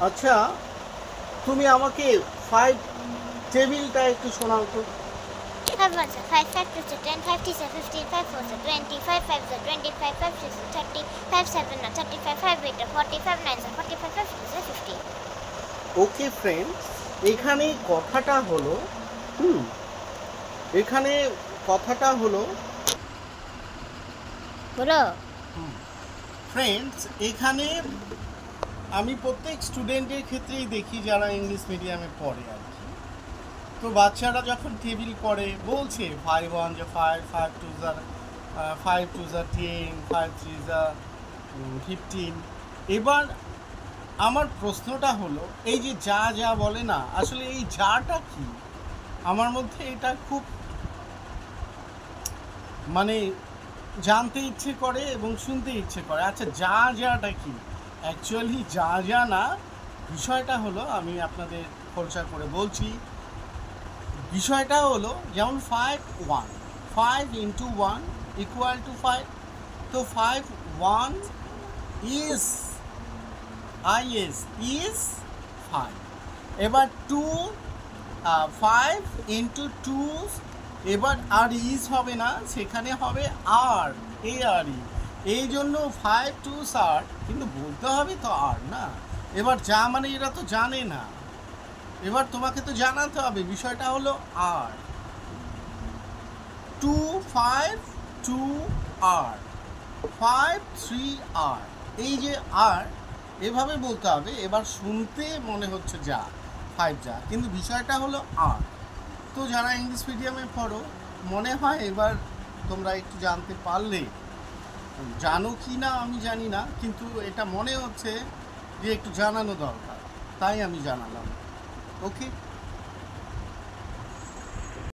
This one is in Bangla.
আচ্ছা, তুমি আমাকে 5 টেবিলটা একটু শোনাও তো। 5 1s are 5, 5 2s are 10, 5 3s are 15, 5 4s are 20, 5 5s are 25, 5 6s are 30, 5 7 are 35, 5 8 are 40, 5 9s are 45, 5 6s are 50. Okay friends, এখানে কথাটা হলো হুম এখানে কথাটা হলো বলো। ফ্রেন্ডস, এখানে আমি প্রত্যেক স্টুডেন্টের ক্ষেত্রেই দেখি যারা ইংলিশ মিডিয়ামে পড়ে আর কি। তো বাচ্চারা যখন টেবিল করে বলছে 5 1 যা 5, 5 2 যা 5 2 যা 10, 5 3 যা 15। এবার আমার প্রশ্নটা হলো, এই যে যা যা বলে না, আসলে এই যাটা কি? আমার মধ্যে এটা খুব মানে জানতে ইচ্ছে করে এবং শুনতে ইচ্ছে করে। আচ্ছা, যা যাটা কি? অ্যাকচুয়ালি যা যা না, বিষয়টা হলো, আমি আপনাদের খোলসা করে বলছি। বিষয়টা হলো যেমন 5 1, 5 ইন্টু 1 ইকুয়াল টু 5। তো 5 1 ইজ আইএস ইজ 5। এবার 5 ইন্টু 2, এবার আর ইজ হবে না, সেখানে হবে আর, এ আর ই। এই জন্য 5 2 আর, কিন্তু বলতে হবে তো আর না। এবার যা মানে এরা তো জানে না, এবার তোমাকে তো জানাতে হবে। বিষয়টা হলো আর 2 5 2 আর 5 3 আর, এই যে আর, এভাবে বলতে হবে। এবার শুনতে মনে হচ্ছে যা 5 যা, কিন্তু বিষয়টা হলো আর। তো যারা ইংলিশ মিডিয়ামে পড়ো, মনে হয় এবার তোমরা একটু জানতে পারলে। জানো কি না আমি জানি না, কিন্তু এটা মনে হচ্ছে যে একটু জানানো দরকার, তাই আমি জানালাম। ওকে।